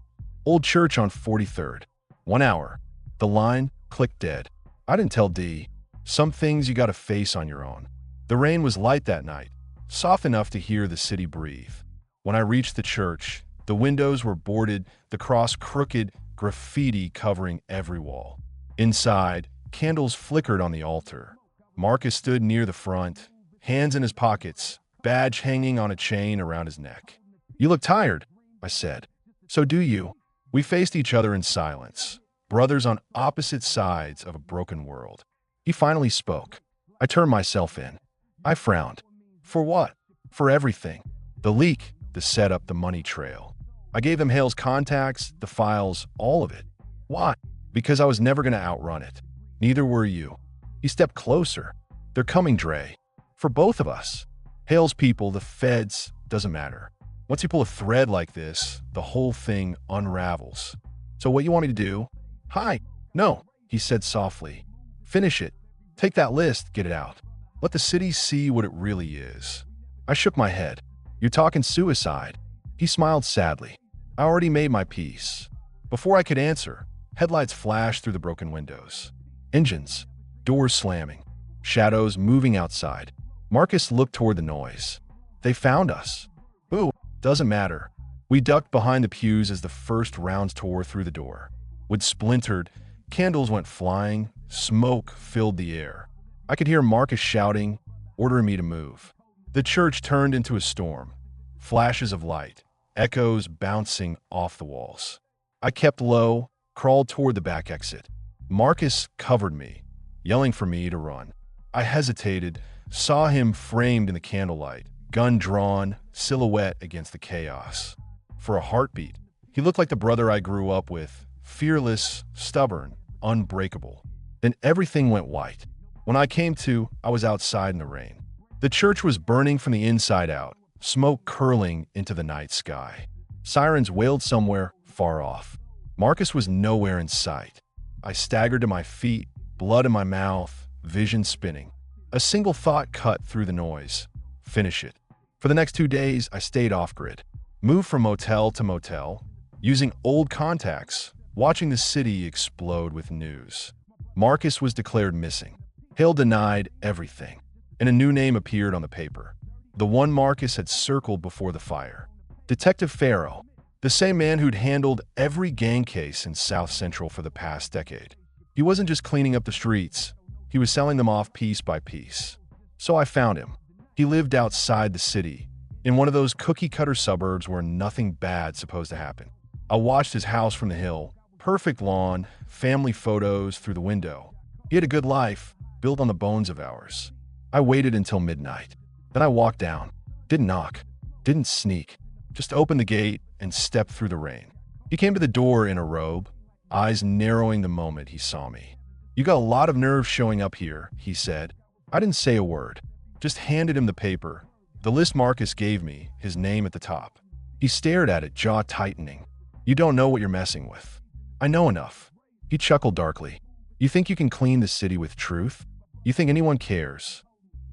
"Old church on 43rd. 1 hour." The line clicked dead. I didn't tell Dee. Some things you gotta face on your own. The rain was light that night, soft enough to hear the city breathe. When I reached the church, the windows were boarded, the cross crooked, graffiti covering every wall. Inside, Candles flickered on the altar. Marcus stood near the front, hands in his pockets, badge hanging on a chain around his neck. "You look tired," I said. "So do you." We faced each other in silence, brothers on opposite sides of a broken world. He finally spoke. I turned myself in. I frowned. For what? For everything. The leak, the setup, the money trail. I gave them Hale's contacts, the files, all of it. Why? Because I was never going to outrun it. Neither were you. He stepped closer. "They're coming, Dre. For both of us. Hale's people, the feds, doesn't matter. Once you pull a thread like this, the whole thing unravels. So what you want me to do?" "Hi." "No," he said softly. "Finish it. Take that list, get it out. Let the city see what it really is." I shook my head. "You're talking suicide." He smiled sadly. I already made my peace. Before I could answer, headlights flashed through the broken windows. Engines, doors slamming, shadows moving outside. Marcus looked toward the noise. "They found us." "Ooh, doesn't matter." We ducked behind the pews as the first rounds tore through the door. Wood splintered, candles went flying, smoke filled the air. I could hear Marcus shouting, ordering me to move. The church turned into a storm. Flashes of light, echoes bouncing off the walls. I kept low, crawled toward the back exit. Marcus covered me, yelling for me to run. I hesitated, saw him framed in the candlelight, gun drawn, silhouette against the chaos. For a heartbeat, he looked like the brother I grew up with, fearless, stubborn, unbreakable. Then everything went white. When I came to, I was outside in the rain. The church was burning from the inside out, smoke curling into the night sky. Sirens wailed somewhere far off. Marcus was nowhere in sight. I staggered to my feet, blood in my mouth, vision spinning. A single thought cut through the noise. Finish it. For the next 2 days, I stayed off-grid. Moved from motel to motel, using old contacts, watching the city explode with news. Marcus was declared missing. Hale denied everything, and a new name appeared on the paper. The one Marcus had circled before the fire. Detective Farrow, the same man who'd handled every gang case in South Central for the past decade. He wasn't just cleaning up the streets, he was selling them off piece by piece. So I found him. He lived outside the city, in one of those cookie-cutter suburbs where nothing bad's supposed to happen. I watched his house from the hill, perfect lawn, family photos through the window. He had a good life, built on the bones of ours. I waited until midnight. Then I walked down. Didn't knock. Didn't sneak. Just opened the gate and stepped through the rain. He came to the door in a robe, eyes narrowing the moment he saw me. "You got a lot of nerve showing up here," he said. I didn't say a word. Just handed him the paper. The list Marcus gave me, his name at the top. He stared at it, jaw tightening. "You don't know what you're messing with." "I know enough." He chuckled darkly. "You think you can clean the city with truth? You think anyone cares?"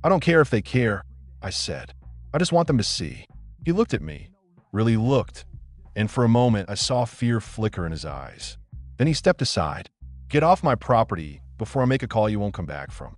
"I don't care if they care," I said. "I just want them to see." He looked at me, really looked, and for a moment I saw fear flicker in his eyes. Then he stepped aside. "Get off my property before I make a call you won't come back from."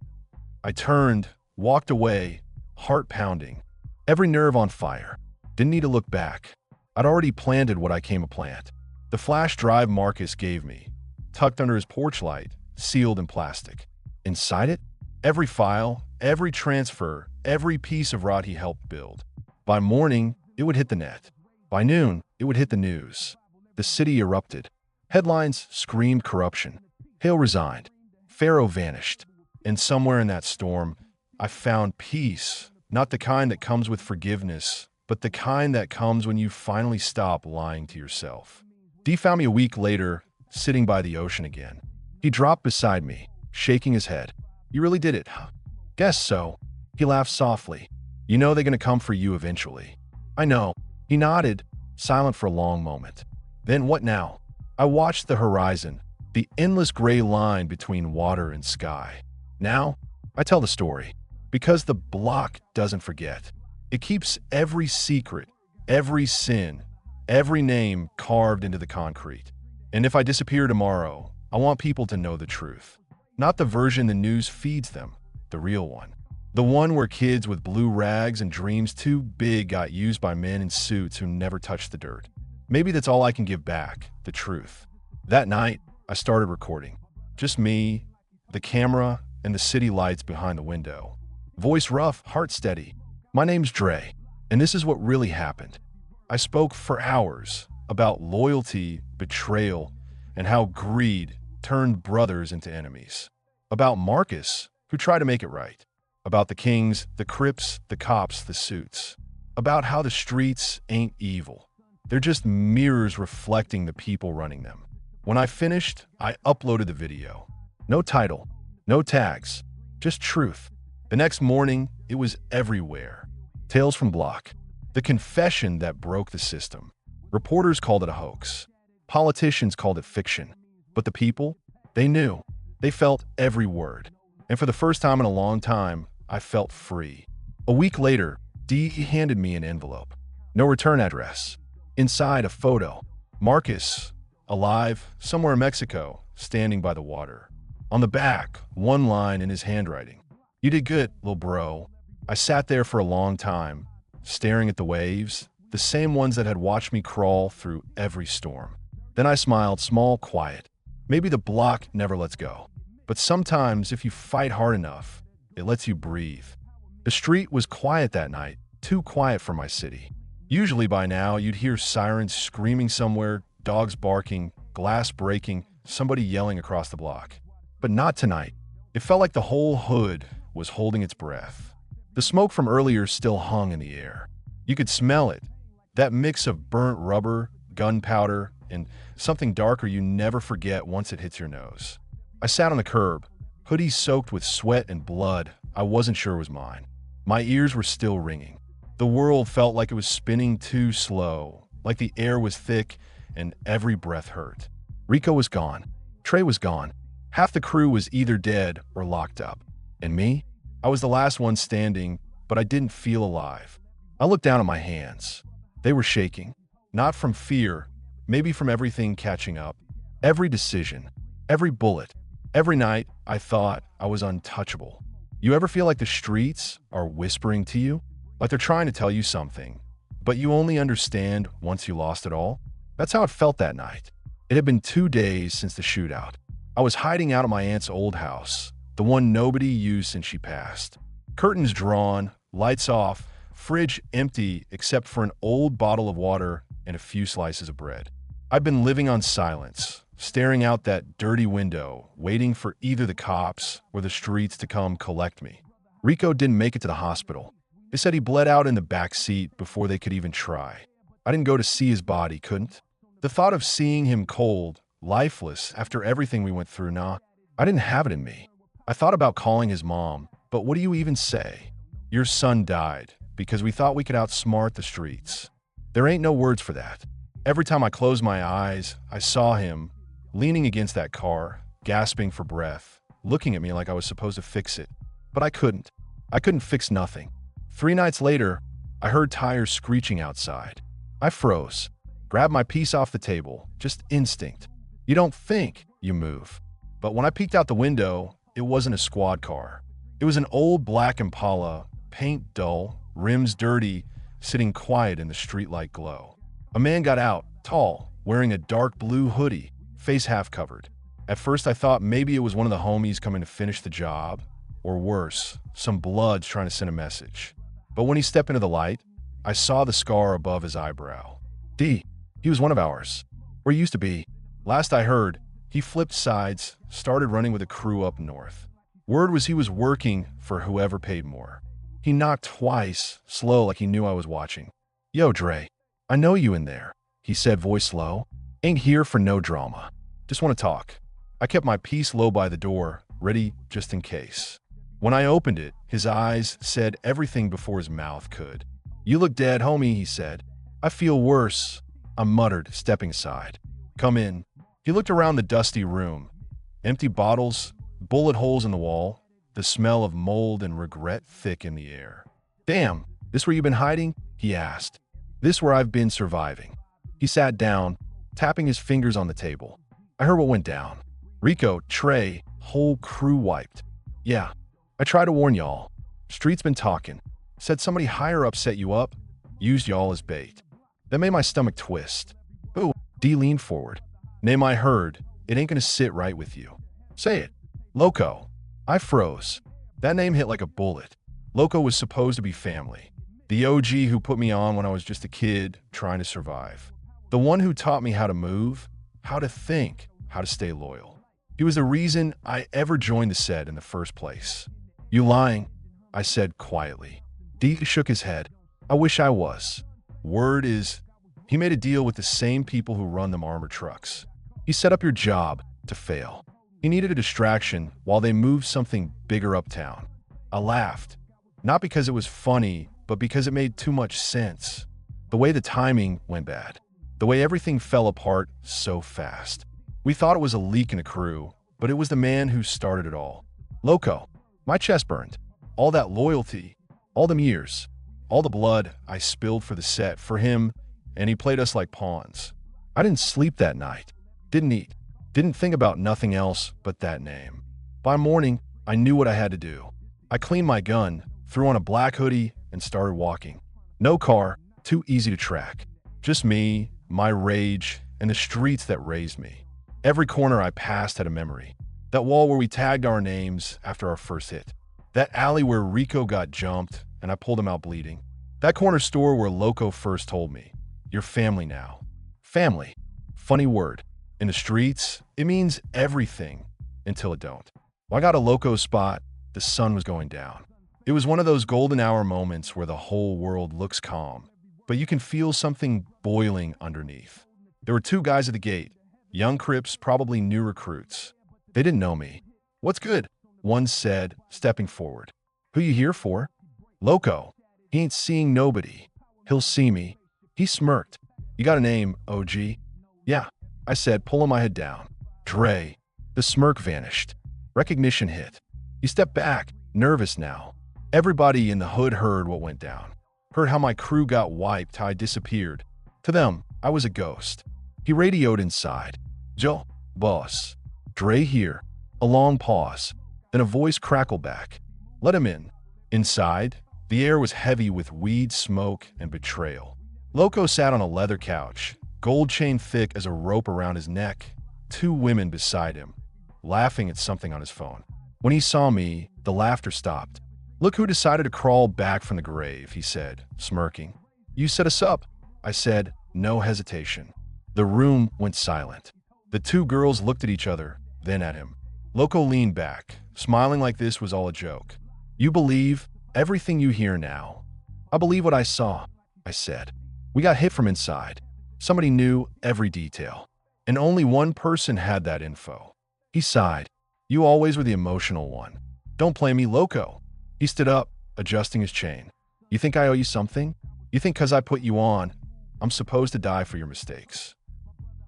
I turned, walked away, heart pounding, every nerve on fire. Didn't need to look back. I'd already planted what I came to plant. The flash drive Marcus gave me, tucked under his porch light, sealed in plastic. Inside it, every file, every transfer, every piece of rot he helped build. By morning, it would hit the net. By noon, it would hit the news. The city erupted. Headlines screamed corruption. Hale resigned. Farrow vanished. And somewhere in that storm, I found peace, not the kind that comes with forgiveness, but the kind that comes when you finally stop lying to yourself. Dee found me a week later, sitting by the ocean again. He dropped beside me, shaking his head. "You really did it, huh?" "Guess so." He laughed softly. "You know they're gonna come for you eventually." "I know." He nodded, silent for a long moment. "Then what now?" I watched the horizon, the endless gray line between water and sky. Now, I tell the story, because the block doesn't forget. It keeps every secret, every sin, every name carved into the concrete. And if I disappear tomorrow, I want people to know the truth. Not the version the news feeds them, the real one. The one where kids with blue rags and dreams too big got used by men in suits who never touched the dirt. Maybe that's all I can give back, the truth. That night, I started recording. Just me, the camera, and the city lights behind the window. Voice rough, heart steady. My name's Dre, and this is what really happened. I spoke for hours about loyalty, betrayal, and how greed turned brothers into enemies. About Marcus, who tried to make it right. About the kings, the Crips, the cops, the suits. About how the streets ain't evil. They're just mirrors reflecting the people running them. When I finished, I uploaded the video. No title, no tags, just truth. The next morning, it was everywhere. Tales from Block. The confession that broke the system. Reporters called it a hoax. Politicians called it fiction. But the people, they knew. They felt every word. And for the first time in a long time, I felt free. A week later, Dee handed me an envelope. No return address. Inside, a photo. Marcus, alive, somewhere in Mexico, standing by the water. On the back, one line in his handwriting. You did good, little bro. I sat there for a long time, staring at the waves, the same ones that had watched me crawl through every storm. Then I smiled, small, quiet. Maybe the block never lets go. But sometimes, if you fight hard enough, it lets you breathe. The street was quiet that night, too quiet for my city. Usually by now, you'd hear sirens screaming somewhere, dogs barking, glass breaking, somebody yelling across the block. But not tonight. It felt like the whole hood was holding its breath. The smoke from earlier still hung in the air. You could smell it. That mix of burnt rubber, gunpowder, and something darker you never forget once it hits your nose. I sat on the curb, hoodie soaked with sweat and blood I wasn't sure was mine. My ears were still ringing. The world felt like it was spinning too slow, like the air was thick and every breath hurt. Rico was gone. Trey was gone. Half the crew was either dead or locked up. And me? I was the last one standing, but I didn't feel alive. I looked down at my hands. They were shaking. Not from fear, maybe from everything catching up. Every decision, every bullet, every night I thought I was untouchable. You ever feel like the streets are whispering to you? Like they're trying to tell you something, but you only understand once you lost it all? That's how it felt that night. It had been 2 days since the shootout. I was hiding out at my aunt's old house, the one nobody used since she passed. Curtains drawn, lights off, fridge empty except for an old bottle of water and a few slices of bread. I'd been living on silence, staring out that dirty window, waiting for either the cops or the streets to come collect me. Rico didn't make it to the hospital. They said he bled out in the back seat before they could even try. I didn't go to see his body, couldn't. The thought of seeing him cold, lifeless, after everything we went through, I didn't have it in me. I thought about calling his mom, but what do you even say? Your son died because we thought we could outsmart the streets. There ain't no words for that. Every time I closed my eyes, I saw him, leaning against that car, gasping for breath, looking at me like I was supposed to fix it. But I couldn't. I couldn't fix nothing. 3 nights later, I heard tires screeching outside. I froze, grabbed my piece off the table, just instinct. You don't think, you move. But when I peeked out the window, it wasn't a squad car. It was an old black Impala, paint dull, rims dirty, sitting quiet in the streetlight glow. A man got out, tall, wearing a dark blue hoodie, face half covered. At first I thought maybe it was one of the homies coming to finish the job, or worse, some bloods trying to send a message. But when he stepped into the light, I saw the scar above his eyebrow. D, he was one of ours. Where he used to be. Last I heard, he flipped sides, started running with a crew up north. Word was he was working for whoever paid more. He knocked twice, slow like he knew I was watching. Yo, Dre, I know you in there, he said, voice low. Ain't here for no drama. Just want to talk. I kept my piece low by the door, ready just in case. When I opened it, his eyes said everything before his mouth could. You look dead, homie, he said. I feel worse, I muttered, stepping aside. Come in. He looked around the dusty room. Empty bottles, bullet holes in the wall, the smell of mold and regret thick in the air. Damn, this where you've been hiding? He asked. This where I've been surviving. He sat down, tapping his fingers on the table. I heard what went down. Rico, Trey, whole crew wiped. Yeah, I tried to warn y'all. Street's been talking. Said somebody higher up set you up, used y'all as bait. That made my stomach twist. Ooh, D leaned forward. Name I heard, it ain't gonna sit right with you. Say it. Loco. I froze. That name hit like a bullet. Loco was supposed to be family. The OG who put me on when I was just a kid trying to survive. The one who taught me how to move, how to think, how to stay loyal. He was the reason I ever joined the set in the first place. You lying? I said quietly. D shook his head. I wish I was. Word is, he made a deal with the same people who run them armored trucks. He set up your job to fail. He needed a distraction while they moved something bigger uptown. I laughed. Not because it was funny, but because it made too much sense. The way the timing went bad. The way everything fell apart so fast. We thought it was a leak in a crew, but it was the man who started it all. Loco. My chest burned. All that loyalty, all them years, all the blood I spilled for the set, for him, and he played us like pawns. I didn't sleep that night. Didn't eat. Didn't think about nothing else but that name. By morning, I knew what I had to do. I cleaned my gun, threw on a black hoodie, and started walking. No car, too easy to track. Just me, my rage, and the streets that raised me. Every corner I passed had a memory. That wall where we tagged our names after our first hit. That alley where Rico got jumped and I pulled him out bleeding. That corner store where Loco first told me, "You're family now." Family. Funny word. In the streets, it means everything until it don't. When I got a Loco spot, the sun was going down. It was one of those golden hour moments where the whole world looks calm, but you can feel something boiling underneath. There were two guys at the gate, young Crips, probably new recruits. They didn't know me. "What's good?" one said, stepping forward. "Who you here for?" "Loco. He ain't seeing nobody. He'll see me." He smirked. "You got a name, OG?" "Yeah," I said, pulling my head down. "Dre." The smirk vanished. Recognition hit. He stepped back, nervous now. Everybody in the hood heard what went down. Heard how my crew got wiped, how I disappeared. To them, I was a ghost. He radioed inside. "Joe, boss. Dre here." A long pause. Then a voice crackled back. "Let him in." Inside, the air was heavy with weed, smoke, and betrayal. Loco sat on a leather couch, gold chain thick as a rope around his neck, two women beside him, laughing at something on his phone. When he saw me, the laughter stopped. "Look who decided to crawl back from the grave," he said, smirking. "You set us up," I said, no hesitation. The room went silent. The two girls looked at each other, then at him. Loco leaned back, smiling like this was all a joke. "You believe everything you hear now." "I believe what I saw," I said. "We got hit from inside. Somebody knew every detail. And only one person had that info." He sighed. "You always were the emotional one. Don't play me, Loco." He stood up, adjusting his chain. "You think I owe you something? You think 'cause I put you on, I'm supposed to die for your mistakes?"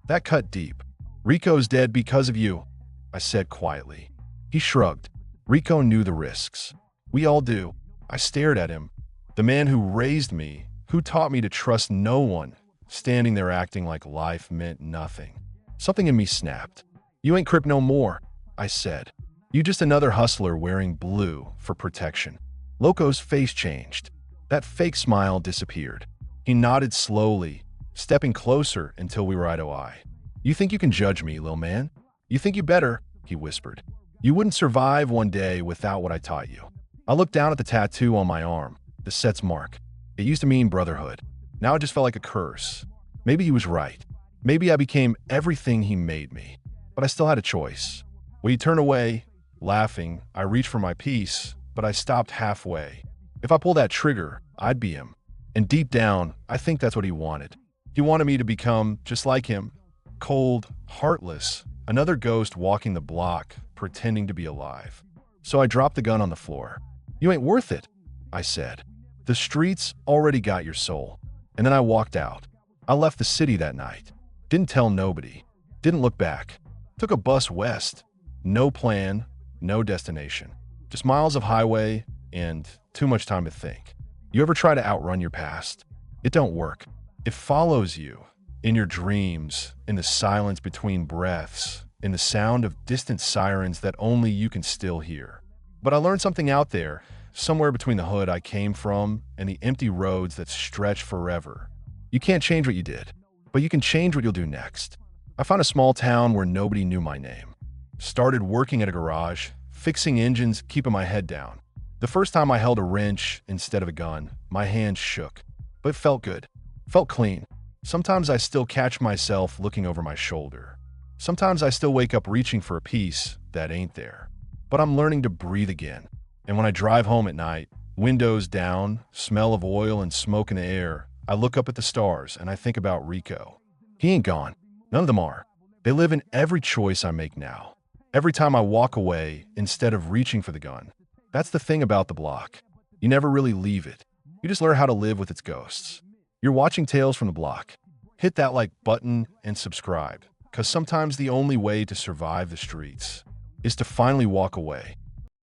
That cut deep. "Rico's dead because of you," I said quietly. He shrugged. "Rico knew the risks. We all do." I stared at him. The man who raised me, who taught me to trust no one, standing there acting like life meant nothing. Something in me snapped. "You ain't Crip no more," I said. "You just another hustler wearing blue for protection." Loco's face changed. That fake smile disappeared. He nodded slowly, stepping closer until we were eye to eye. "You think you can judge me, lil' man? You think you better," he whispered. "You wouldn't survive one day without what I taught you." I looked down at the tattoo on my arm, the set's mark. It used to mean brotherhood. Now it just felt like a curse. Maybe he was right. Maybe I became everything he made me. But I still had a choice. When he turned away, laughing, I reached for my piece, but I stopped halfway. If I pulled that trigger, I'd be him. And deep down, I think that's what he wanted. He wanted me to become just like him. Cold, heartless, another ghost walking the block, pretending to be alive. So I dropped the gun on the floor. "You ain't worth it," I said. "The streets already got your soul." And then I walked out. I left the city that night. Didn't tell nobody. Didn't look back. Took a bus west. No plan, no destination. Just miles of highway and too much time to think. You ever try to outrun your past? It don't work. It follows you. In your dreams, in the silence between breaths, in the sound of distant sirens that only you can still hear. But I learned something out there, somewhere between the hood I came from and the empty roads that stretch forever. You can't change what you did, but you can change what you'll do next. I found a small town where nobody knew my name. Started working at a garage, fixing engines, keeping my head down. The first time I held a wrench instead of a gun, my hands shook. But it felt good. Felt clean. Sometimes I still catch myself looking over my shoulder. Sometimes I still wake up reaching for a piece that ain't there. But I'm learning to breathe again. And when I drive home at night, windows down, smell of oil and smoke in the air, I look up at the stars and I think about Rico. He ain't gone. None of them are. They live in every choice I make now. Every time I walk away instead of reaching for the gun. That's the thing about the block. You never really leave it. You just learn how to live with its ghosts. You're watching Tales from the Block. Hit that like button and subscribe, because sometimes the only way to survive the streets is to finally walk away.